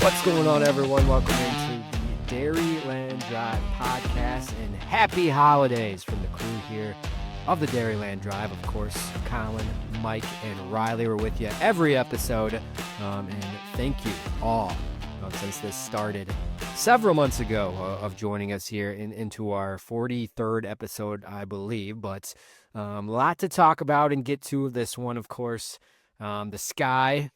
What's going on, everyone? Welcome into the Dairyland Drive podcast, and happy holidays from the crew here of the Dairyland Drive. Of course, Collin, Mike, and Riley were with you every episode, and thank you all since this started several months ago of joining us here into our 43rd episode, I believe. But a lot to talk about and get to this one, of course. The sky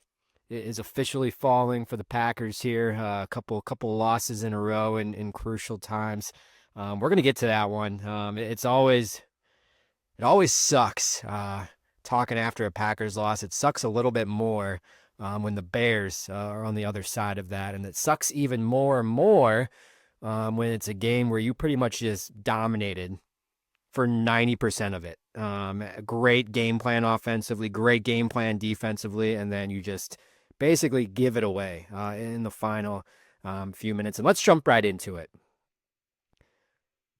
is officially falling for the Packers here. A couple losses in a row in crucial times. We're gonna get to that one. It always sucks talking after a Packers loss. It sucks a little bit more when the Bears are on the other side of that, and it sucks even more and more when it's a game where you pretty much just dominated for 90% of it. Great game plan offensively, great game plan defensively, and then you just basically give it away in the final few minutes. And let's jump right into it.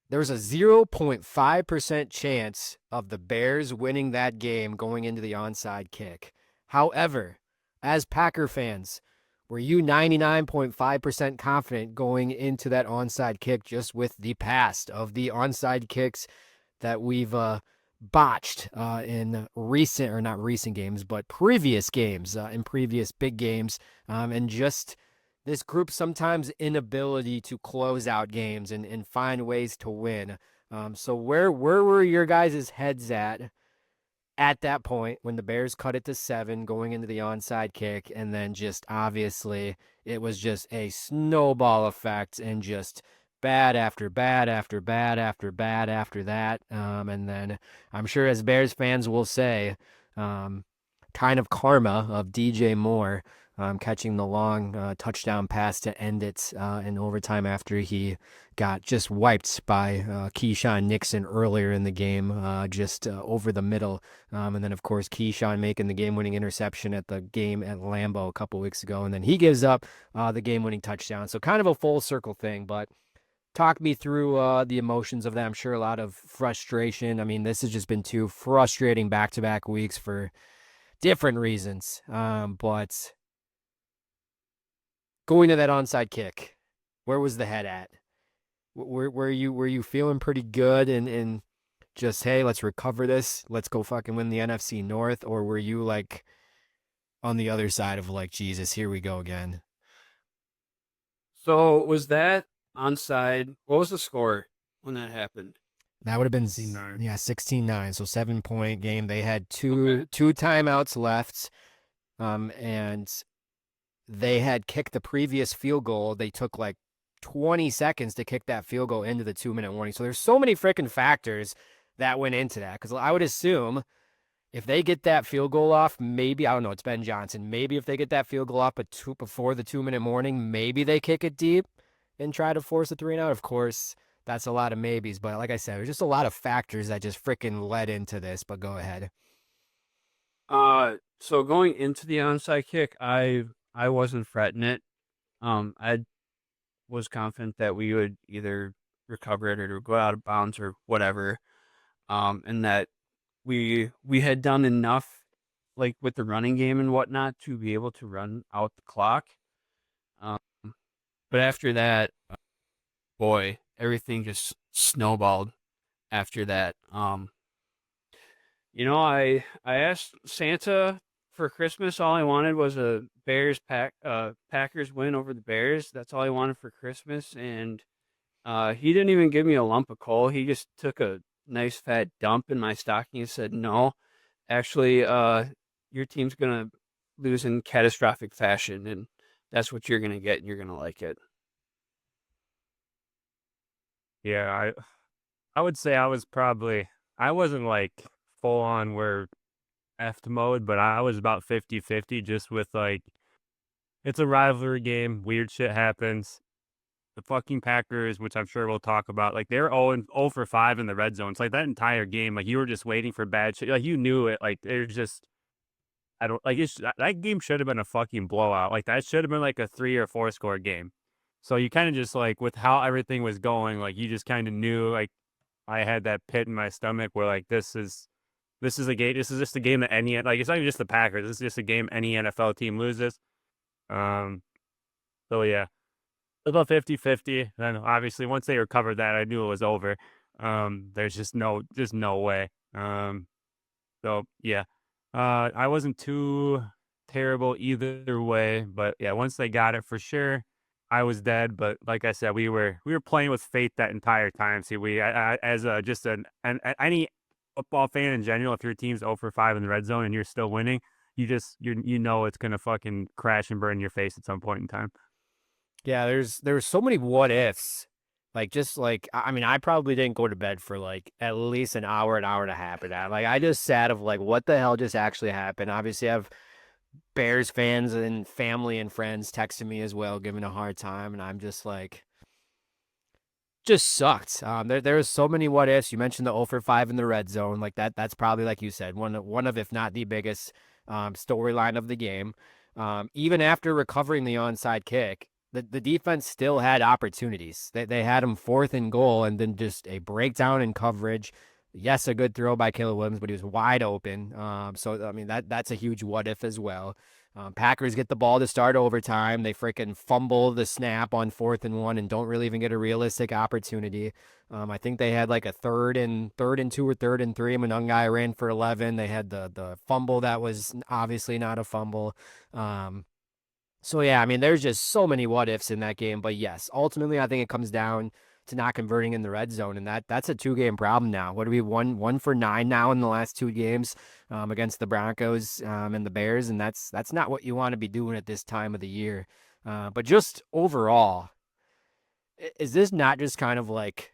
There's a 0.5% chance of the Bears winning that game going into the onside kick. However, as Packer fans, were you 99.5% confident going into that onside kick just with the past of the onside kicks that we've botched in recent, or not recent games, but previous games, in previous big games, and just this group's sometimes inability to close out games and find ways to win. So where were your guys' heads at that point when the Bears cut it to 7 going into the onside kick, and then just obviously it was just a snowball effect and just bad after bad after bad after bad after that. And then I'm sure, as Bears fans will say, kind of karma of DJ Moore catching the long touchdown pass to end it in overtime after he got just wiped by Keyshawn Nixon earlier in the game, just over the middle. And then, of course, Keyshawn making the game-winning interception at the game at Lambeau a couple weeks ago. And then he gives up the game-winning touchdown. So kind of a full circle thing, but talk me through the emotions of that. I'm sure a lot of frustration. I mean, this has just been 2 frustrating back-to-back weeks for different reasons. But going to that onside kick, where was the head at? Were you feeling pretty good and just, hey, let's recover this, let's go fucking win the NFC North? Or were you like on the other side of like, Jesus, here we go again? So was that onside? What was the score when that happened? That would have been 16-9. 16-9. So 7-point game. They had two timeouts left, and they had kicked the previous field goal. They took like 20 seconds to kick that field goal into the 2-minute warning. So there's so many freaking factors that went into that, because I would assume if they get that field goal off, maybe, I don't know, it's Ben Johnson, maybe if they get that field goal off before the 2-minute warning, maybe they kick it deep and try to force a 3-and-out. Of course, that's a lot of maybes, but like I said, there's just a lot of factors that just freaking led into this. But go ahead. So going into the onside kick, I wasn't fretting it. I was confident that we would either recover it or go out of bounds or whatever. And that we had done enough, like with the running game and whatnot, to be able to run out the clock. But after that, boy, everything just snowballed after that. I asked Santa for Christmas. All I wanted was a Packers win over the Bears. That's all I wanted for Christmas. And he didn't even give me a lump of coal. He just took a nice fat dump in my stocking and said, "No, actually, your team's gonna lose in catastrophic fashion, and that's what you're gonna get, and you're gonna like it." Yeah, I would say I wasn't like full on where effed mode, but I was about 50-50, just with like, it's a rivalry game, weird shit happens. The fucking Packers, which I'm sure we'll talk about, like they're 0 for 5 in the red zone. It's like that entire game, like you were just waiting for bad shit. Like you knew it. Like there's just, I don't like it. That game should have been a fucking blowout. Like that should have been like a 3 or 4 score game. So you kind of just like, with how everything was going, like you just kind of knew, like I had that pit in my stomach where like this is a game. This is just a game that any, like, it's not even just the Packers. This is just a game any NFL team loses. So yeah, about 50-50. Then obviously once they recovered that, I knew it was over. There's just no way. So yeah, I wasn't too terrible either way, but yeah, once they got it for sure, I was dead. But like I said, we were playing with fate that entire time. See, as just any football fan in general, if your team's 0 for 5 in the red zone and you're still winning, you know it's gonna fucking crash and burn in your face at some point in time. Yeah, there's so many what ifs. Like just like I mean, I probably didn't go to bed for like at least an hour and a half of that. Like I just sat of like what the hell just actually happened. Obviously I have Bears fans and family and friends texting me as well, giving a hard time, and I'm just like just sucked. There was so many what ifs. You mentioned the 0 for 5 in the red zone, like that. That's probably like you said, one of if not the biggest storyline of the game. Even after recovering the onside kick, the defense still had opportunities. They had him 4th and goal, and then just a breakdown in coverage. Yes, a good throw by Caleb Williams, but he was wide open. So I mean that's a huge what if as well. Packers get the ball to start overtime. They freaking fumble the snap on 4th and 1 and don't really even get a realistic opportunity. I think they had like a third and 2 or 3rd and 3. Monungai ran for 11. They had the fumble that was obviously not a fumble. So yeah, I mean, there's just so many what ifs in that game. But yes, ultimately, I think it comes down to not converting in the red zone, and that's a 2 game problem now. What are we 1 for 9 now in the last 2 games against the Broncos and the Bears, and that's not what you want to be doing at this time of the year. But just overall, is this not just kind of like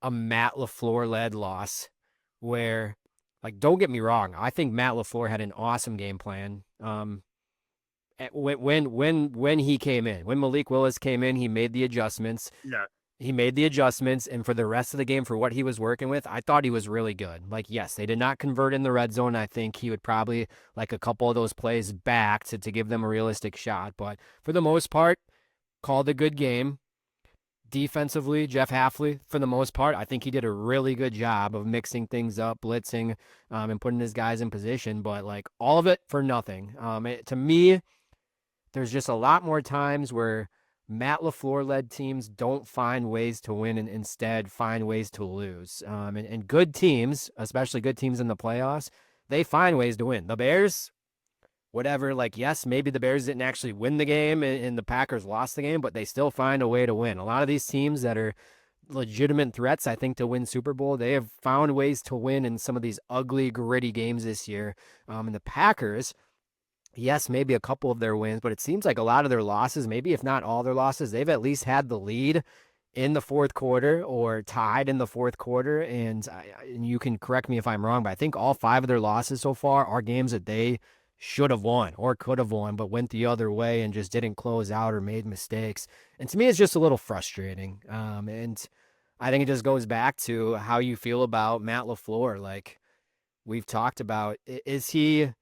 a Matt LaFleur led loss, where like don't get me wrong, I think Matt LaFleur had an awesome game plan. When he came in, when Malik Willis came in, he made the adjustments. Yeah. He made the adjustments, and for the rest of the game, for what he was working with, I thought he was really good. Like, yes, they did not convert in the red zone. I think he would probably like a couple of those plays back to give them a realistic shot. But for the most part, called a good game. Defensively, Jeff Halfley, for the most part, I think he did a really good job of mixing things up, blitzing, and putting his guys in position. But like all of it for nothing. To me, there's just a lot more times where Matt LaFleur led teams don't find ways to win and instead find ways to lose. And good teams, especially good teams in the playoffs, they find ways to win. The Bears, whatever, like, yes, maybe the Bears didn't actually win the game and the Packers lost the game, but they still find a way to win. A lot of these teams that are legitimate threats, I think, to win Super Bowl, they have found ways to win in some of these ugly, gritty games this year. And the Packers, yes, maybe a couple of their wins, but it seems like a lot of their losses, maybe if not all their losses, they've at least had the lead in the fourth quarter or tied in the fourth quarter. And you can correct me if I'm wrong, but I think all 5 of their losses so far are games that they should have won or could have won, but went the other way and just didn't close out or made mistakes. And to me, it's just a little frustrating. And I think it just goes back to how you feel about Matt LaFleur. Like we've talked about, is he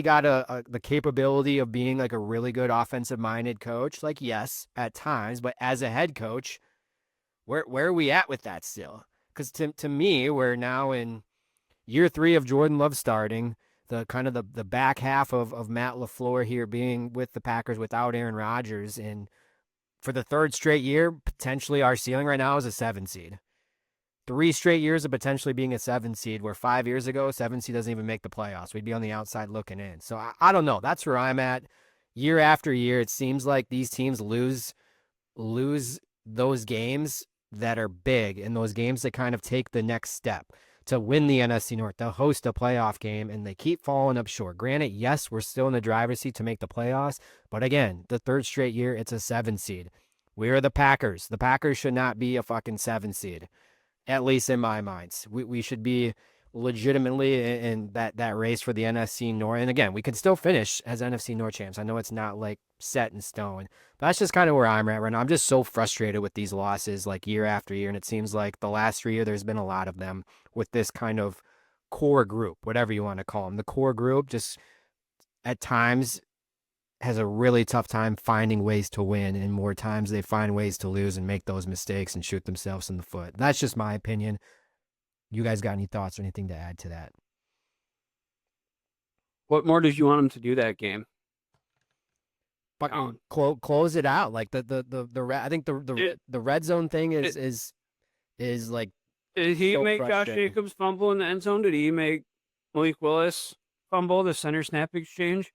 got the capability of being like a really good offensive minded coach? Like, yes, at times, but as a head coach, where are we at with that still? Because to me, we're now in year 3 of Jordan Love starting, the kind of the back half of Matt LaFleur here being with the Packers without Aaron Rodgers, and for the 3rd straight year, potentially our ceiling right now is a 7 seed. 3 straight years of potentially being a 7 seed, where 5 years ago, 7 seed doesn't even make the playoffs. We'd be on the outside looking in. So I don't know. That's where I'm at. Year after year, it seems like these teams lose those games that are big and those games that kind of take the next step to win the NFC North, to host a playoff game, and they keep falling up short. Granted, yes, we're still in the driver's seat to make the playoffs, but again, the 3rd straight year, it's a 7 seed. We are the Packers. The Packers should not be a fucking 7 seed, at least in my mind. We should be legitimately in that race for the NFC North. And again, we can still finish as NFC North champs. I know it's not like set in stone, but that's just kind of where I'm at right now. I'm just so frustrated with these losses like year after year. And it seems like the last 3 years, there's been a lot of them with this kind of core group, whatever you want to call them. The core group just at times has a really tough time finding ways to win, and more times they find ways to lose and make those mistakes and shoot themselves in the foot. That's just my opinion. You guys got any thoughts or anything to add to that? What more did you want him to do that game? fucking close it out. Like I think the red zone thing is like. Did he so make Josh frustrating. Jacobs fumble in the end zone? Did he make Malik Willis fumble the center snap exchange?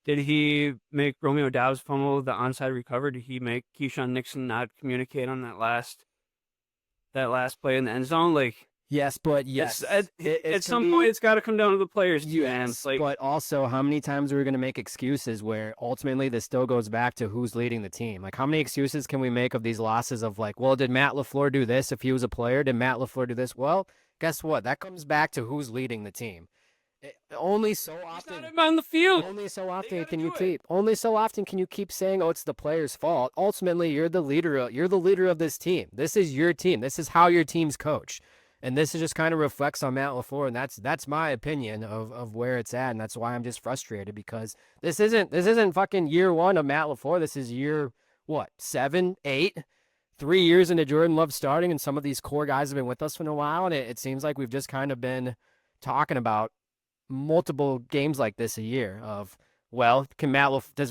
Did he make Romeo Doubs fumble the onside recovery? Did he make Keyshawn Nixon not communicate on that last play in the end zone? Like, Yes, but yes, at some point it's got to come down to the players too, man. yes, Like, but also, how many times are we going to make excuses where ultimately this still goes back to who's leading the team? Like, how many excuses can we make of these losses of like, well, did Matt LaFleur do this if he was a player? Did Matt LaFleur do this? Well, guess what? That comes back to who's leading the team. Only so often. he's not on the field. Only so often can do you it. keep. Only so often can you keep saying, "Oh, it's the player's fault." Ultimately, you're the leader. You're the leader of this team. This is your team. This is how your team's coached. And this is just kind of reflects on Matt LaFleur, and that's my opinion of where it's at, and that's why I'm just frustrated because this isn't fucking year one of Matt LaFleur. This is year what 7, 8, 3 years into Jordan Love starting, and some of these core guys have been with us for a while, and it seems like we've just kind of been talking about multiple games like this a year of, well, does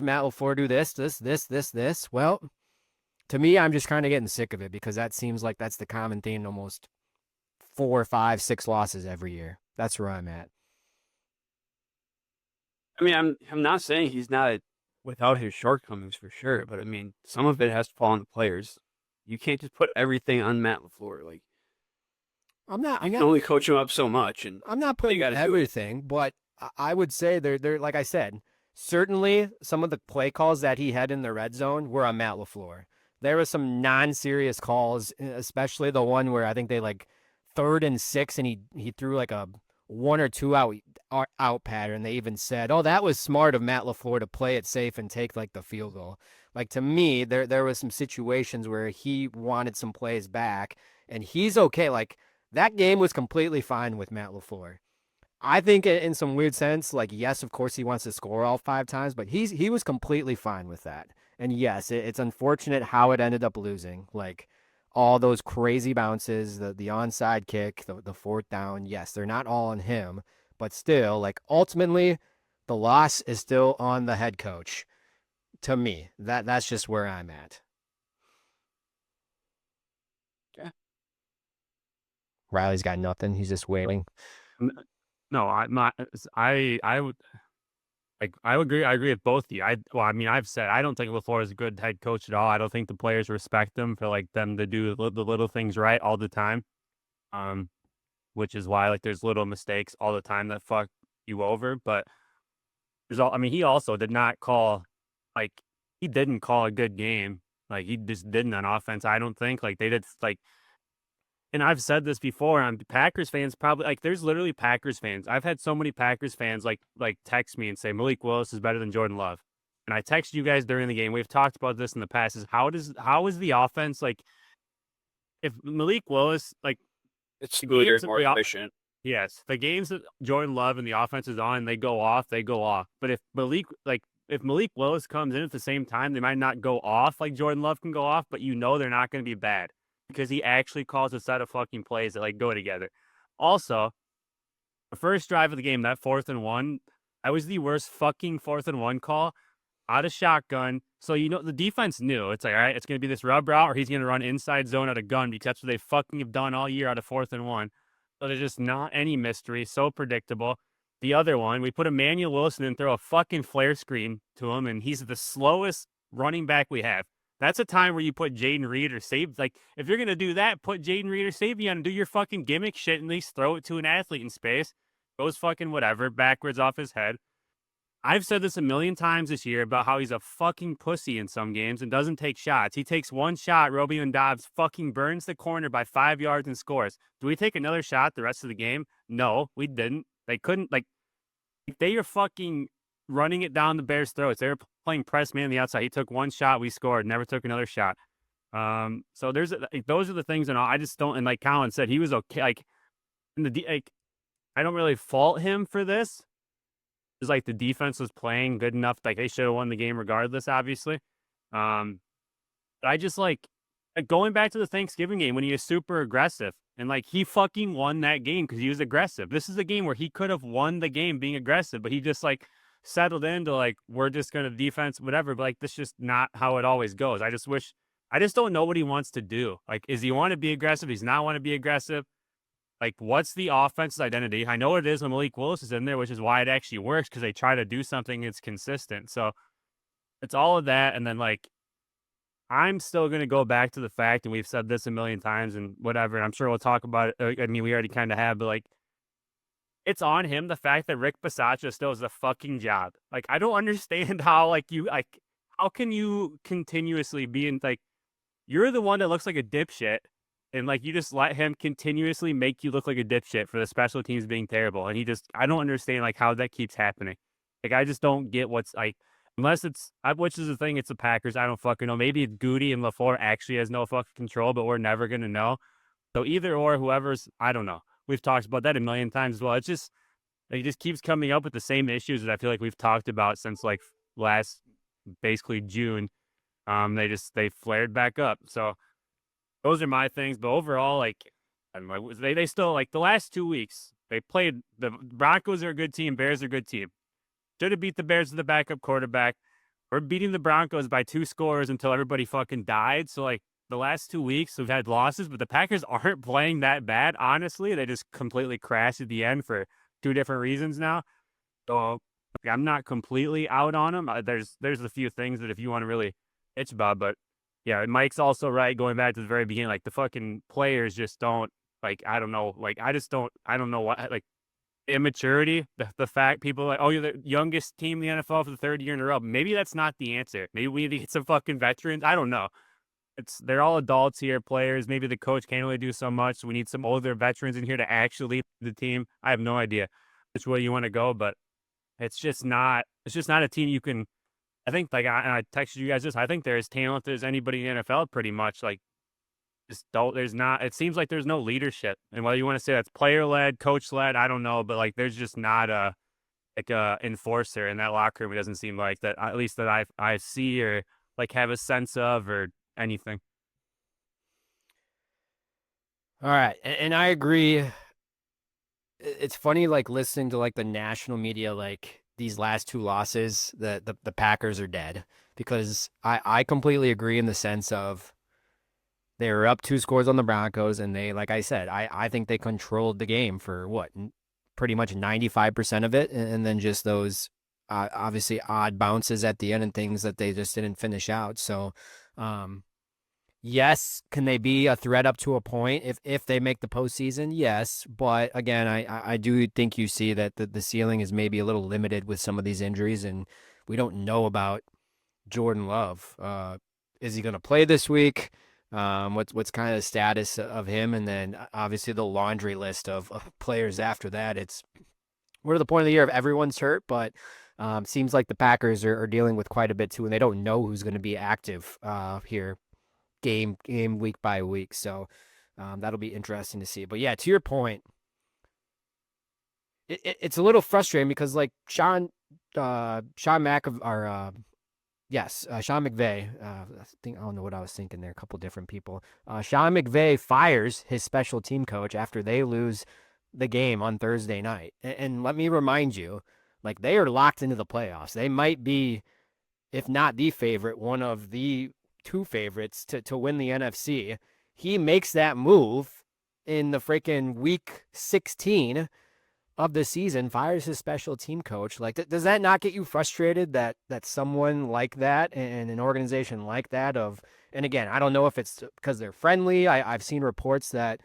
Matt LaFleur do this? Well, to me, I'm just kind of getting sick of it because that seems like that's the common theme almost 4, 5, 6 losses every year. That's where I'm at. I mean, I'm not saying he's not without his shortcomings for sure, but I mean, some of it has to fall on the players. You can't just put everything on Matt LaFleur. Like, you can only coach him up so much, and I'm not putting everything, but I would say they're like I said, certainly some of the play calls that he had in the red zone were on Matt LaFleur. There were some non-serious calls, especially the one where I think they like 3rd and 6, and he threw like a 1 or 2 out pattern. They even said, "Oh, that was smart of Matt LaFleur to play it safe and take like the field goal." Like to me, there was some situations where he wanted some plays back, and he's okay. Like that game was completely fine with Matt LaFleur. I think in some weird sense, like yes, of course he wants to score all 5 times, but he was completely fine with that. And yes, it's unfortunate how it ended up losing. Like all those crazy bounces, the onside kick, the 4th down. Yes, they're not all on him, but still, like ultimately, the loss is still on the head coach. To me, that's just where I'm at. Yeah. Riley's got nothing. He's just waiting. No, I would. Like I agree. I agree with both of you. I've said I don't think LaFleur is a good head coach at all. I don't think the players respect him for like them to do the little things right all the time. Which is why like there's little mistakes all the time that fuck you over. But he also did not call, like he didn't call a good game. Like he just didn't on offense. I don't think like they did like. And I've said this before, Packers fans probably like there's literally Packers fans. I've had so many Packers fans like text me and say Malik Willis is better than Jordan Love. And I texted you guys during the game. We've talked about this in the past. Is how is the offense like if Malik Willis like it's smoother, more efficient. Yes, the games that Jordan Love and the offense is on, they go off. But if Malik Willis comes in at the same time, they might not go off like Jordan Love can go off, but you know they're not going to be bad. Because he actually calls a set of fucking plays that like go together. Also, the first drive of the game, that 4th and 1, that was the worst fucking 4th and 1 call out of shotgun. So the defense knew it's like, all right, it's gonna be this rub route, or he's gonna run inside zone out of gun because that's what they fucking have done all year out of 4th and 1. So there's just not any mystery, so predictable. The other one, we put Emmanuel Wilson and throw a fucking flare screen to him, and he's the slowest running back we have. That's a time where you put Jaden Reed or Save. Like, if you're going to do that, put Jaden Reed or Savion and do your fucking gimmick shit and at least throw it to an athlete in space. Goes fucking whatever, backwards off his head. I've said this a million times this year about how he's a fucking pussy in some games and doesn't take shots. He takes one shot, Romeo and Doubs fucking burns the corner by 5 yards and scores. Do we take another shot the rest of the game? No, we didn't. They couldn't, like, they are fucking running it down the Bears' throats. They were playing press man on the outside. He took one shot, we scored, never took another shot. So those are the things, and I just don't. And like Collin said, he was okay. Like, I don't really fault him for this. It's like the defense was playing good enough. Like they should have won the game regardless, obviously. But I just like going back to the Thanksgiving game when he was super aggressive. And, like, he fucking won that game because he was aggressive. This is a game where he could have won the game being aggressive, but he just, like, settled into like we're just gonna defense whatever, but like that's just not how it always goes. I just don't know what he wants to do. Like, is he want to be aggressive? He's not want to be aggressive. Like, what's the offense's identity? I know it is when Malik Willis is in there, which is why it actually works because they try to do something that's consistent. So it's all of that, and then like I'm still going to go back to the fact, and we've said this a million times and whatever, and I'm sure we'll talk about it. I mean, we already kind of have, but like, it's on him. The fact that Rick Bisaccia still has a fucking job. Like, I don't understand how, how can you continuously be in, like, you're the one that looks like a dipshit, and like, you just let him continuously make you look like a dipshit for the special teams being terrible. And I don't understand, like, how that keeps happening. Like, I just don't get what's like, unless which is the thing, it's the Packers. I don't fucking know. Maybe Goody and LaFleur actually has no fucking control, but we're never going to know. So either or, whoever's, I don't know. We've talked about that a million times as well. It's just, he just keeps coming up with the same issues that I feel like we've talked about since like last, basically June. They flared back up. So those are my things. But overall, like, I don't know, they still, like, the last 2 weeks, they played, the Broncos are a good team, Bears are a good team. Should have beat the Bears with the backup quarterback. We're beating the Broncos by 2 scores until everybody fucking died. So, like, the last 2 weeks, we've had losses, but the Packers aren't playing that bad, honestly. They just completely crashed at the end for 2 different reasons now. So, I'm not completely out on them. There's a few things that if you want to really itch about, but yeah, Mike's also right. Going back to the very beginning, like, the fucking players just don't, like, I don't know, like, I don't know what, like, immaturity, the fact people are like, oh, you're the youngest team in the NFL for the 3rd year in a row. Maybe that's not the answer. Maybe we need to get some fucking veterans. I don't know. They're all adults here, players. Maybe the coach can't really do so much. So we need some older veterans in here to actually lead the team. I have no idea which way you want to go, but it's just not a team you can. I think, like, I texted you guys this. I think they're as talented as anybody in the NFL, pretty much. Like, just don't. There's not. It seems like there's no leadership, and whether you want to say that's player led, coach led, I don't know, but like, there's just not a enforcer in that locker room. It doesn't seem like that, at least that I see or like have a sense of or anything. All right, and I agree. It's funny, like, listening to like the national media, like, these last 2 losses, the Packers are dead, because I completely agree in the sense of they were up 2 scores on the Broncos, and they, like I said, I think they controlled the game for pretty much 95% of it, and then just those obviously odd bounces at the end and things that they just didn't finish out. So, yes, can they be a threat up to a point if they make the postseason? Yes, but again, I do think you see that the ceiling is maybe a little limited with some of these injuries, and we don't know about Jordan Love. Is he going to play this week? What's kind of the status of him? And then obviously the laundry list of players after that. We're to the point of the year of everyone's hurt, but seems like the Packers are dealing with quite a bit too, and they don't know who's going to be active here game week by week. So that'll be interesting to see. But yeah, to your point, it's a little frustrating because, like, Sean McVay. I don't know what I was thinking there. A couple different people. Sean McVay fires his special team coach after they lose the game on Thursday night. And let me remind you, like, they are locked into the playoffs. They might be, if not the favorite, one of the 2 favorites to win the NFC. He makes that move in the freaking week 16 of the season, fires his special team coach. Like, does that not get you frustrated that someone like that and an organization like that and again, I don't know if it's because they're friendly. I've seen reports that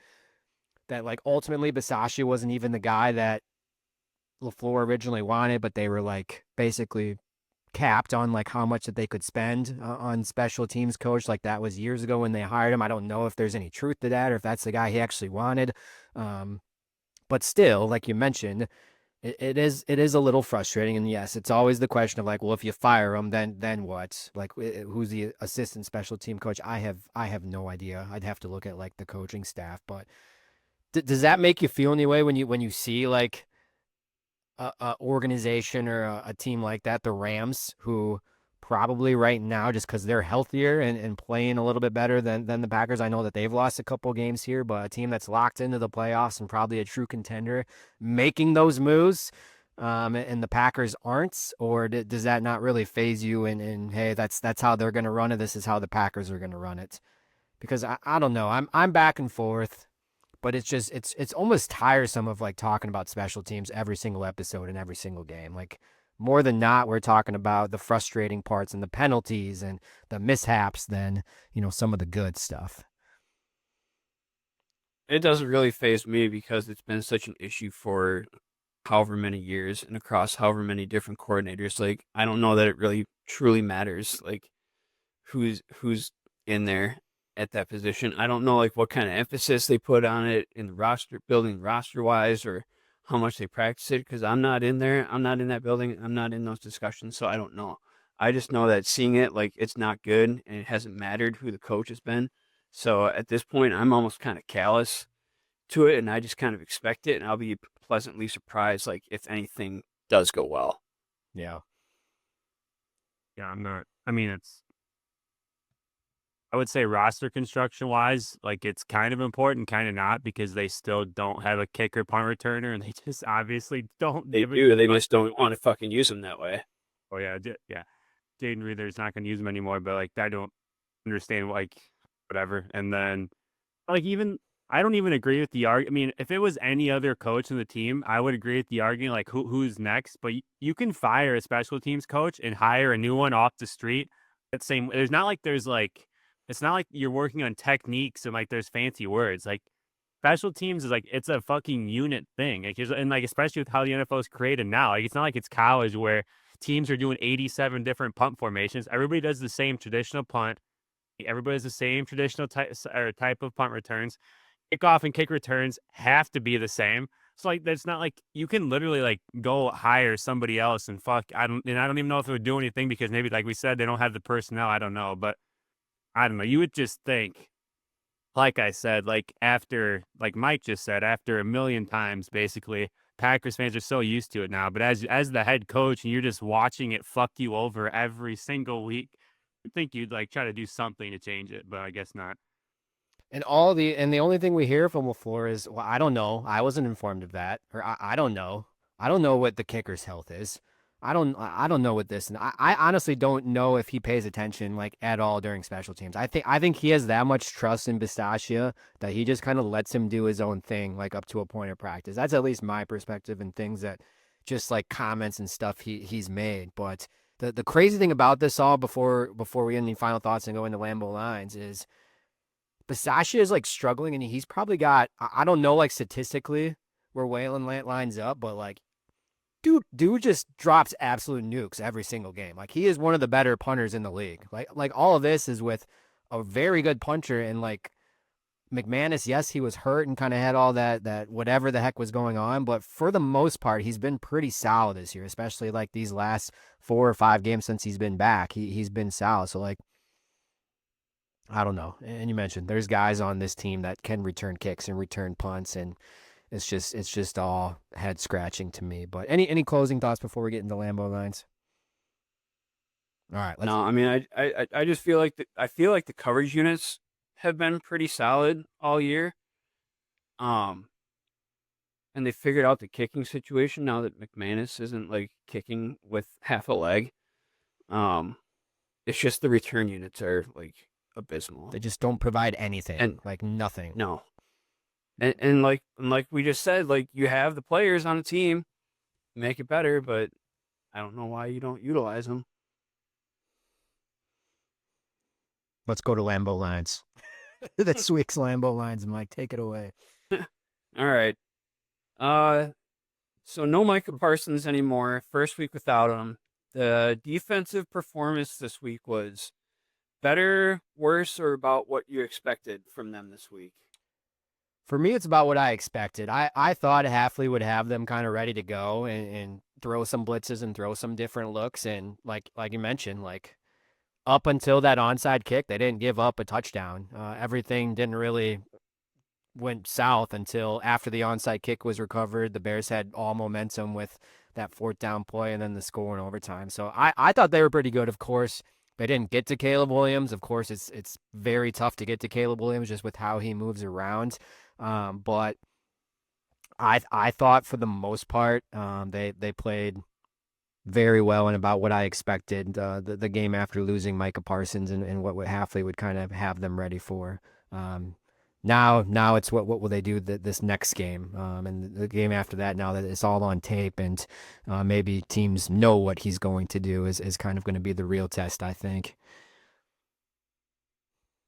like ultimately Bisaccia wasn't even the guy that LaFleur originally wanted, but they were like basically capped on like how much that they could spend on special teams coach. Like, that was years ago when they hired him. I don't know if there's any truth to that or if that's the guy he actually wanted. But still, like you mentioned, it is a little frustrating. And yes, it's always the question of like, well, if you fire him, then what? Like, who's the assistant special team coach? I have no idea. I'd have to look at like the coaching staff. But does that make you feel any way when you see like a organization or a team like that, the Rams, who probably right now, just because they're healthier and playing a little bit better than the Packers. I know that they've lost a couple games here, but a team that's locked into the playoffs and probably a true contender, making those moves. and the Packers aren't, or does that not really phase you? And hey, that's how they're going to run it. This is how the Packers are going to run it. Because I don't know. I'm back and forth, but it's almost tiresome of like talking about special teams every single episode and every single game. Like more than not, we're talking about the frustrating parts and the penalties and the mishaps than some of the good stuff. It doesn't really phase me because it's been such an issue for however many years and across however many different coordinators. Like I don't know that it really truly matters. Like who's in there at that position. I don't know like what kind of emphasis they put on it in the roster building roster wise or how much they practice it because I'm not in there. I'm not in that building. I'm not in those discussions, so I don't know. I just know that seeing it like it's not good and it hasn't mattered who the coach has been. So at this point, I'm almost kind of callous to it, and I just kind of expect it, and I'll be pleasantly surprised, like if anything does go well. Yeah. Yeah, I'm not. I mean, I would say roster construction wise, like it's kind of important, kind of not, because they still don't have a kicker punt returner, and they just obviously don't They give do. They a just don't want to fucking use them that way. Oh yeah, yeah. Jaden Reader's not going to use him anymore, but like I don't understand like whatever. And then like even I don't even agree with the argument. I mean, if it was any other coach in the team, I would agree with the argument like who's next. But you can fire a special teams coach and hire a new one off the street. That same. There's not like there's like it's not like you're working on techniques and like there's fancy words like. Special teams is like it's a fucking unit thing, like, and like especially with how the NFL is created now, like it's not like it's college where teams are doing 87 different punt formations. Everybody does the same traditional punt. Everybody does the same traditional type of punt returns. Kickoff and kick returns have to be the same. So like that's not like you can literally like go hire somebody else and fuck. I don't even know if it would do anything because maybe like we said they don't have the personnel. I don't know, but I don't know. You would just think like I said, like after, like Mike just said, after a million times, basically, Packers fans are so used to it now. But as the head coach, and you're just watching it fuck you over every single week, I think you'd like try to do something to change it, but I guess not. And the only thing we hear from LaFleur is, well, I don't know. I wasn't informed of that, or I don't know. I don't know what the kicker's health is. I don't know what this, and I honestly don't know if he pays attention like at all during special teams. I think he has that much trust in Bisaccia that he just kind of lets him do his own thing, like up to a point of practice. That's at least my perspective and things that just like comments and stuff he's made. But the crazy thing about this all before we end any final thoughts and go into Lambeau lines is Bisaccia is like struggling, and he's probably got I don't know like statistically where Waylon lines up, but like dude just drops absolute nukes every single game. Like he is one of the better punters in the league. Like all of this is with a very good puncher, and like McManus, yes, he was hurt and kind of had all that whatever the heck was going on, but for the most part, he's been pretty solid this year, especially like these last 4 or 5 games since he's been back. He's been solid. So like I don't know. And you mentioned there's guys on this team that can return kicks and return punts, and it's just all head scratching to me. But any closing thoughts before we get into Lambeau lines? All right, No, I mean I just feel like the coverage units have been pretty solid all year. Um, and they figured out the kicking situation now that McManus isn't like kicking with half a leg. Um, it's just the return units are like abysmal. they just don't provide anything, And like nothing. no, and like we just said, like you have the players on the team, make it better, but I don't know why you don't utilize them. Let's go to Lambeau lines. That's Week's Lambeau lines, Mike. Take it away. All right. So no Micah Parsons anymore. First week without him. The defensive performance this week was better, worse, or about what you expected from them this week? For me, it's about what I expected. I thought Halfley would have them kind of ready to go and throw some blitzes and throw some different looks. And like you mentioned, like up until that onside kick, they didn't give up a touchdown. Everything didn't really went south until after the onside kick was recovered. The Bears had all momentum with that fourth down play and then the score in overtime. So I thought they were pretty good. Of course, they didn't get to Caleb Williams. Of course, it's very tough to get to Caleb Williams just with how he moves around. But I thought for the most part, they played very well and about what I expected. The game after losing Micah Parsons and what Halfley would kind of have them ready for. Um, now it's what will they do this next game, and the game after that. Now that it's all on tape and maybe teams know what he's going to do is kind of going to be the real test, I think.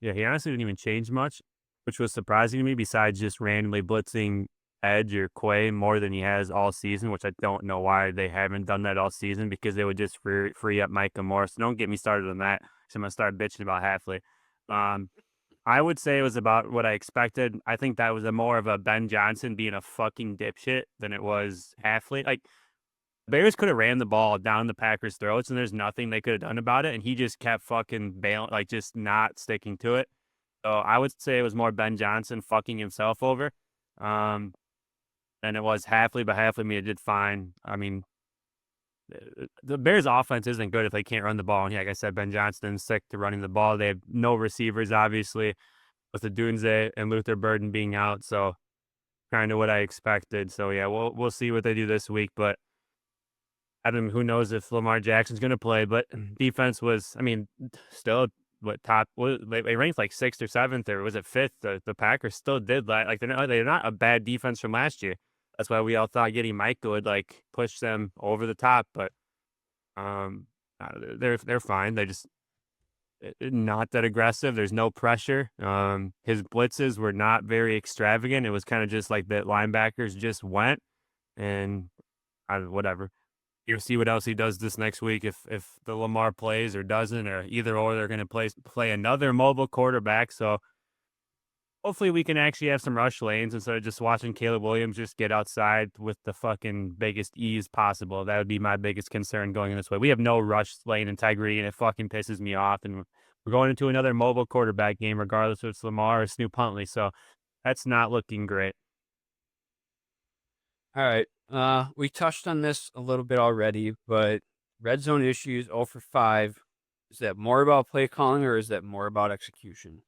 Yeah, he honestly didn't even change much, which was surprising to me, besides just randomly blitzing Edge or Quay more than he has all season, which I don't know why they haven't done that all season, because they would just free up Micah more. So don't get me started on that. So I'm going to start bitching about Halfley. I would say it was about what I expected. I think that was more of a Ben Johnson being a fucking dipshit than it was Halfley. Like, Bears could have ran the ball down the Packers' throats, and there's nothing they could have done about it. And he just kept fucking bailing, like just not sticking to it. So I would say it was more Ben Johnson fucking himself over, than it was Halfley. But Halfley, me, it did fine. I mean, the Bears' offense isn't good if they can't run the ball. And like I said, Ben Johnson's sick to running the ball. They have no receivers, obviously, with the Dunze and Luther Burden being out. So kind of what I expected. So yeah, we'll see what they do this week, but. I don't know, who knows if Lamar Jackson's going to play, but defense was, I mean, still they ranked like 6th or 7th, or was it 5th? The Packers still did that. Like, they're not a bad defense from last year. That's why we all thought getting Micah would like push them over the top, but they're fine. They just not that aggressive. There's no pressure. His blitzes were not very extravagant. It was kind of just like the linebackers just went and whatever. You'll see what else he does this next week if the Lamar plays or doesn't, or either or they're going to play another mobile quarterback. So hopefully we can actually have some rush lanes instead of just watching Caleb Williams just get outside with the fucking biggest ease possible. That would be my biggest concern going this way. We have no rush lane integrity, and it fucking pisses me off. And we're going into another mobile quarterback game, regardless if it's Lamar or Snoop Huntley. So that's not looking great. All right. We touched on this a little bit already, but red zone issues 0 for 5. Is that more about play calling or is that more about execution?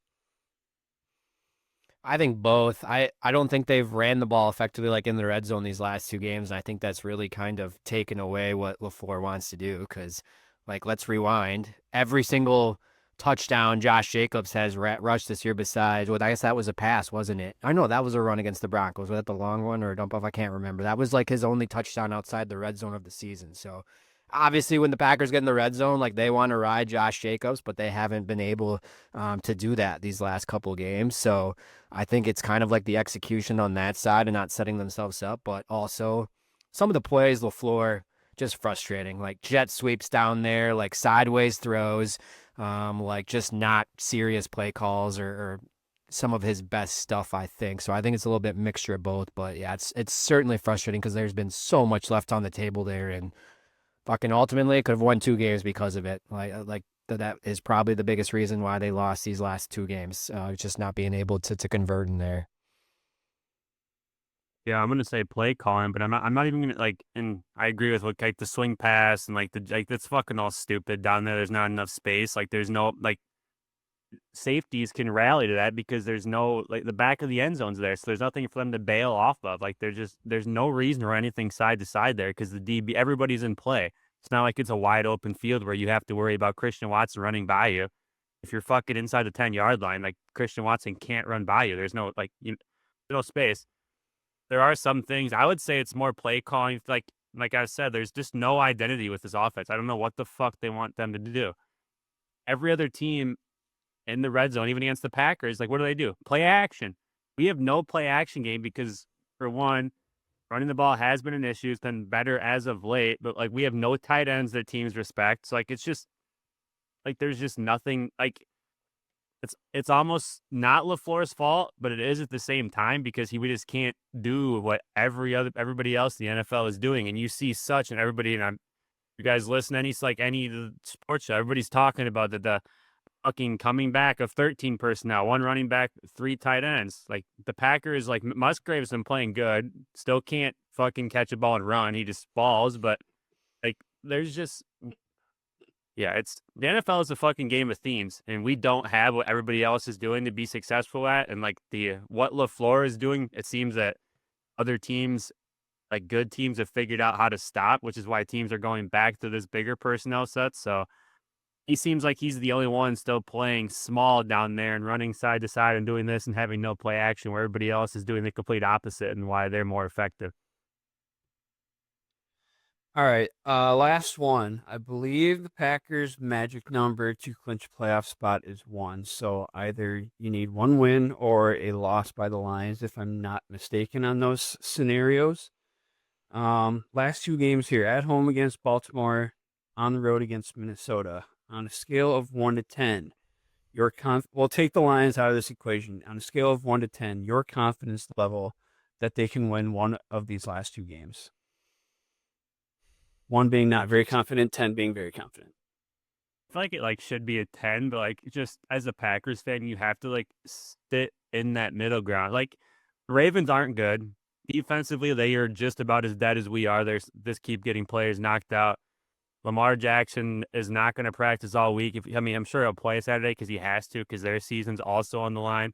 I think both. I don't think they've ran the ball effectively like in the red zone these last 2 games, and I think that's really kind of taken away what LaFleur wants to do because, like, let's rewind. Every single touchdown Josh Jacobs has rushed this year besides, well, I guess that was a pass, wasn't it? I know that was a run against the Broncos. Was that the long one or a dump off? I can't remember. That was like his only touchdown outside the red zone of the season. So obviously when the Packers get in the red zone, like they want to ride Josh Jacobs, but they haven't been able to do that these last couple games. So I think it's kind of like the execution on that side and not setting themselves up, but also some of the plays LaFleur just frustrating, like jet sweeps down there, like sideways throws, like just not serious play calls or some of his best stuff, I think. So I think it's a little bit mixture of both, but yeah, it's certainly frustrating because there's been so much left on the table there, and fucking ultimately could have won 2 games because of it. Like that is probably the biggest reason why they lost these last 2 games. Just not being able to convert in there. Yeah, I'm gonna say play calling, but I'm not even gonna like. And I agree with what like the swing pass and like that's fucking all stupid down there. There's not enough space. Like there's no like safeties can rally to that because there's no like the back of the end zone's there, so there's nothing for them to bail off of. Like there's no reason or anything side to side there because the DB everybody's in play. It's not like it's a wide open field where you have to worry about Christian Watson running by you. If you're fucking inside the 10-yard line, like Christian Watson can't run by you. There's no like there's no space. There are some things I would say it's more play calling. Like I said, there's just no identity with this offense. I don't know what the fuck they want them to do. Every other team in the red zone, even against the Packers, like what do? Play action. We have no play action game because, for one, running the ball has been an issue. It's been better as of late, but like we have no tight ends that teams respect. So like it's just like there's just nothing like it's almost not LaFleur's fault, but it is at the same time because we just can't do what everybody else in the NFL is doing. And you see such and everybody, and you guys listen any of the sports show, everybody's talking about the fucking coming back of 13 personnel, 1 running back, 3 tight ends. Like the Packers, like Musgrave's been playing good, still can't fucking catch a ball and run. He just falls, but like there's just yeah, it's the NFL is a fucking game of themes, and we don't have what everybody else is doing to be successful at. And like what LaFleur is doing, it seems that other teams, like good teams, have figured out how to stop, which is why teams are going back to this bigger personnel set. So he seems like he's the only one still playing small down there and running side to side and doing this and having no play action, where everybody else is doing the complete opposite, and why they're more effective. All right. Last one. I believe the Packers' magic number to clinch a playoff spot is 1. So either you need 1 win or a loss by the Lions, if I'm not mistaken on those scenarios. Last 2 games here: at home against Baltimore, on the road against Minnesota. On a scale of 1 to 10, we'll take the Lions out of this equation. On a scale of 1 to 10, your confidence level that they can win one of these last 2 games. 1 being not very confident, 10 being very confident. I feel like it should be a 10, but just as a Packers fan, you have to sit in that middle ground. Ravens aren't good. Defensively, they are just about as dead as we are. There's this keep getting players knocked out. Lamar Jackson is not going to practice all week. I'm sure he'll play Saturday because he has to, because their season's also on the line.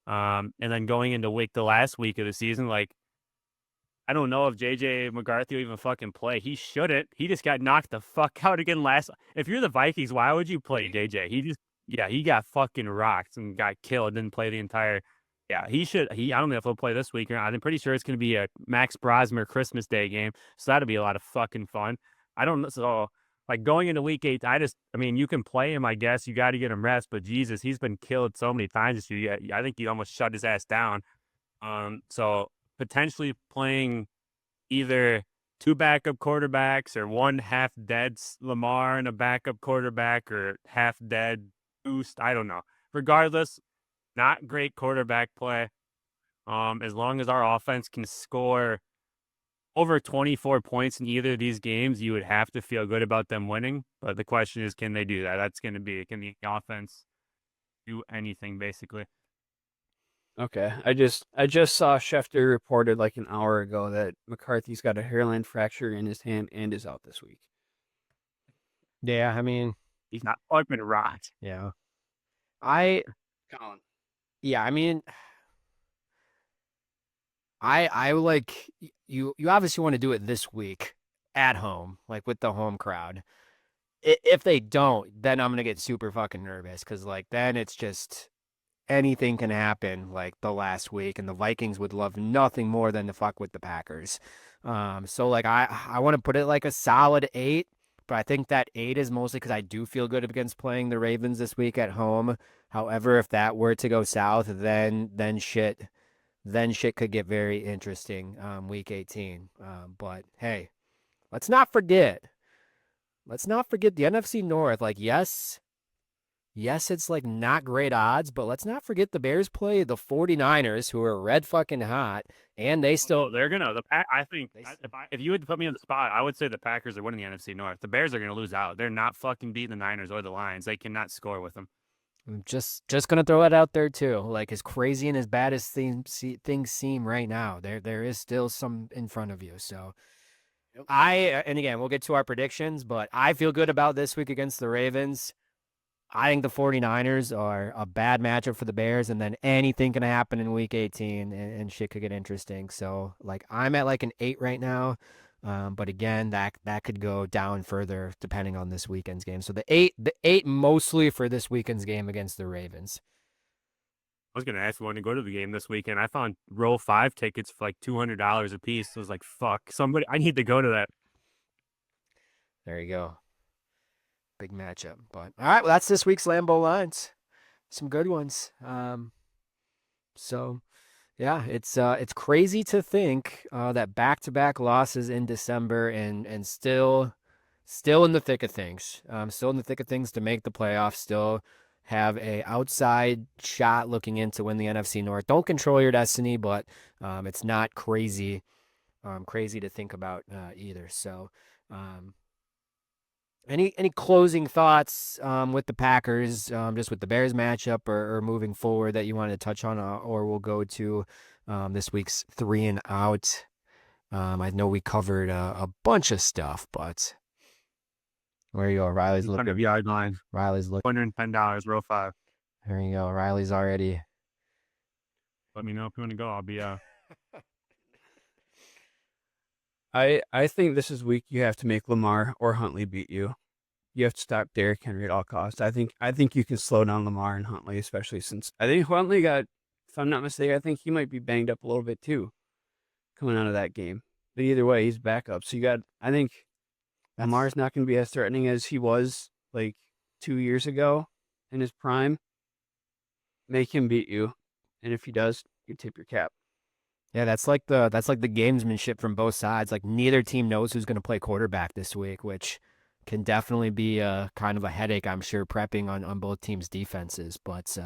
And then going into the last week of the season, I don't know if JJ McCarthy will even fucking play. He shouldn't. He just got knocked the fuck out again last. If you're the Vikings, why would you play JJ? He got fucking rocked and got killed. Didn't play the entire. Yeah, he should. I don't know if he'll play this week or not. I'm pretty sure it's going to be a Max Brosmer Christmas Day game, so that'll be a lot of fucking fun. I don't know. So, going into week 8, you can play him. I guess you got to get him rest, but Jesus, he's been killed so many times this year. I think you almost shut his ass down. So potentially playing either 2 backup quarterbacks or 1 half dead Lamar and a backup quarterback, or half dead Boost. I don't know. Regardless, not great quarterback play. As long as our offense can score over 24 points in either of these games, you would have to feel good about them winning. But the question is, can they do that? That's going to be, can the offense do anything, basically? Okay. I just saw Schefter reported like an hour ago that McCarthy's got a hairline fracture in his hand and is out this week. Yeah, he's not fucking rot. Yeah. Collin. Yeah, I like you obviously want to do it this week at home, with the home crowd. If they don't, then I'm gonna get super fucking nervous, because then it's just anything can happen the last week, and the Vikings would love nothing more than to fuck with the Packers. So I want to put it a solid 8, but I think that 8 is mostly because I do feel good against playing the Ravens this week at home. However, if that were to go south, then shit could get very interesting week 18. But hey, let's not forget the NFC North. Yes, it's not great odds, but let's not forget the Bears play the 49ers, who are red fucking hot, and they still. They're gonna. I think if you would put me on the spot, I would say the Packers are winning the NFC North. The Bears are gonna lose out. They're not fucking beating the Niners or the Lions. They cannot score with them. I'm just gonna throw it out there too. As crazy and as bad as things seem right now, there is still some in front of you. So and again, we'll get to our predictions, but I feel good about this week against the Ravens. I think the 49ers are a bad matchup for the Bears, and then anything can happen in week 18, and shit could get interesting. So I'm at an 8 right now. But again, that could go down further depending on this weekend's game. So the eight mostly for this weekend's game against the Ravens. I was gonna ask you when to go to the game this weekend. I found row 5 tickets for $200 a piece. So I was like, fuck, I need to go to that. There you go. Big matchup. But all right, well, that's this week's Lambeau lines. Some good ones. So yeah, it's crazy to think that back-to-back losses in December and still in the thick of things. Still in the thick of things to make the playoffs. Still have a outside shot looking in to win the NFC North. Don't control your destiny, but it's not crazy to think about either. So any closing thoughts with the Packers, just with the Bears matchup, or moving forward that you wanted to touch on, or we'll go to this week's 3 and out. I know we covered a bunch of stuff, but where you go? Riley's looking. Yard line. Riley's looking. $110, row 5. There you go. Riley's already. Let me know if you want to go. I'll be I think this is week you have to make Lamar or Huntley beat you. You have to stop Derrick Henry at all costs. I think you can slow down Lamar and Huntley, especially since I think Huntley got, if I'm not mistaken, I think he might be banged up a little bit too coming out of that game. But either way, he's back up. So I think That's Lamar's not going to be as threatening as he was like 2 years ago in his prime. Make him beat you, and if he does, you tip your cap. Yeah, that's like the gamesmanship from both sides. Like neither team knows who's going to play quarterback this week, which can definitely be a kind of a headache, I'm sure, prepping on both teams' defenses. But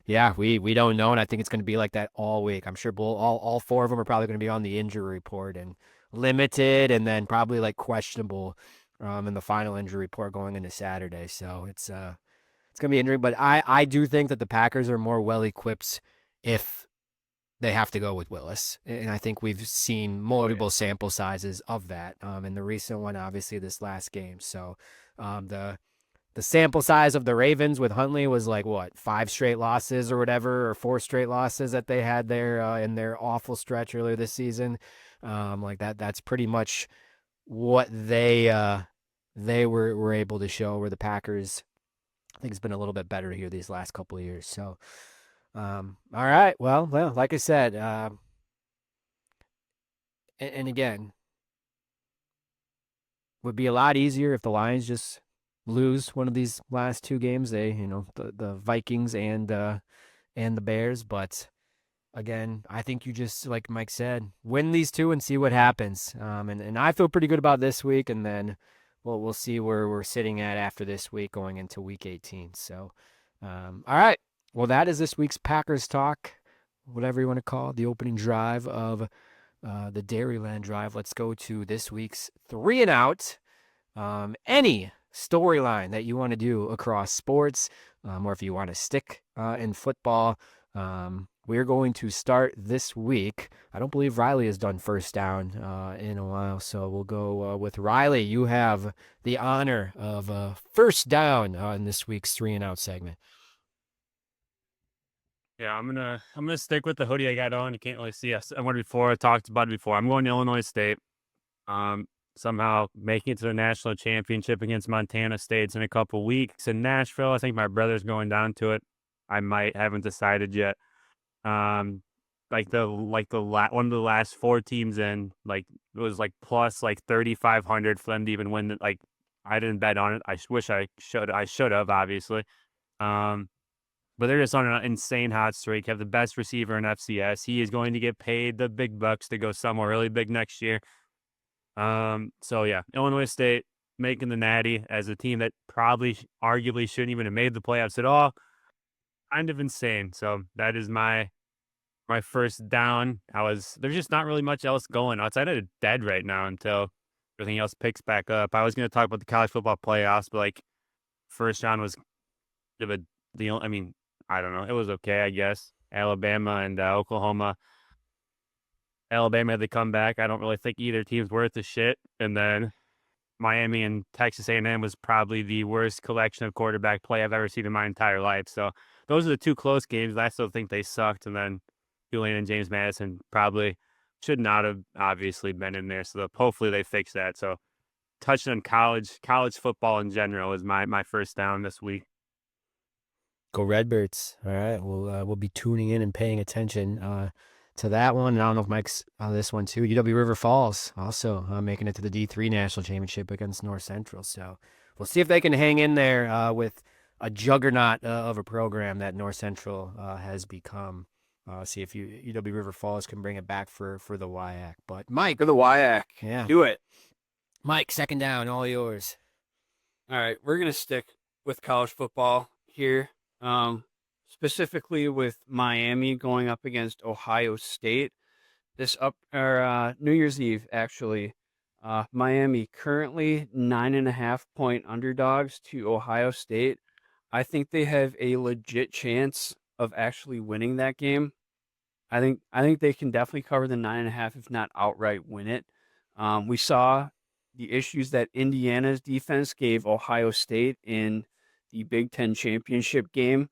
yeah, we don't know, and I think it's going to be like that all week. I'm sure all four of them are probably going to be on the injury report and limited, and then probably like questionable in the final injury report going into Saturday. So it's going to be injury, but I do think that the Packers are more well equipped if they have to go with Willis. And I think we've seen multiple sample sizes of that in the recent one, obviously this last game. So the sample size of the Ravens with Huntley was like what, 5 straight losses or whatever, or 4 straight losses that they had there in their awful stretch earlier this season. Like that's pretty much what they were able to show. Where the Packers, I think, it's been a little bit better here these last couple of years. So all right. Well, like I said, and again, would be a lot easier if the Lions just lose one of these last 2 games. The Vikings and the Bears. But again, I think you just, like Mike said, win these 2 and see what happens. And I feel pretty good about this week, and then we'll see where we're sitting at after this week going into week 18. So, all right. Well, that is this week's Packers Talk, whatever you want to call it, the opening drive of the Dairyland Drive. Let's go to this week's 3 and Out. Any storyline that you want to do across sports, or if you want to stick in football, we're going to start this week. I don't believe Riley has done first down in a while, so we'll go with Riley. You have the honor of first down in this week's 3 and Out segment. Yeah, I'm gonna stick with the hoodie I got on. You can't really see us. I talked about it before. I'm going to Illinois State. Somehow making it to the national championship against Montana State in a couple weeks in Nashville. I think my brother's going down to it. I haven't decided yet. One of the last 4 teams in, like, it was like plus like 3,500 for them to even win. Like, I didn't bet on it. I wish I should. I should have, obviously. But they're just on an insane hot streak. Have the best receiver in FCS. He is going to get paid the big bucks to go somewhere really big next year. So yeah, Illinois State making the Natty as a team that probably arguably shouldn't even have made the playoffs at all. Kind of insane. So that is my first down. There's just not really much else going outside of dead right now until everything else picks back up. I was going to talk about the college football playoffs, but like first round was a bit of a deal. I mean, I don't know. It was okay, I guess. Alabama and Oklahoma. Alabama had to come back. I don't really think either team's worth a shit. And then Miami and Texas A&M was probably the worst collection of quarterback play I've ever seen in my entire life. So those are the 2 close games. I still think they sucked. And then Julian and James Madison probably should not have obviously been in there. So hopefully they fix that. So touching on college football in general is my first down this week. Go Redbirds. All right. We'll be tuning in and paying attention to that one. And I don't know if Mike's on this one too. UW River Falls also making it to the D3 National Championship against North Central. So we'll see if they can hang in there with a juggernaut of a program that North Central has become. See if UW River Falls can bring it back for the WIAC. But Mike, For the WIAC. yeah, Do it. Mike, second down, all yours. All right, we're going to stick with college football here, specifically with Miami going up against Ohio State. New Year's Eve, actually. Miami currently 9.5-point underdogs to Ohio State. I think they have a legit chance of actually winning that game. I think they can definitely cover the 9.5, if not outright win it. We saw the issues that Indiana's defense gave Ohio State in the Big Ten championship game.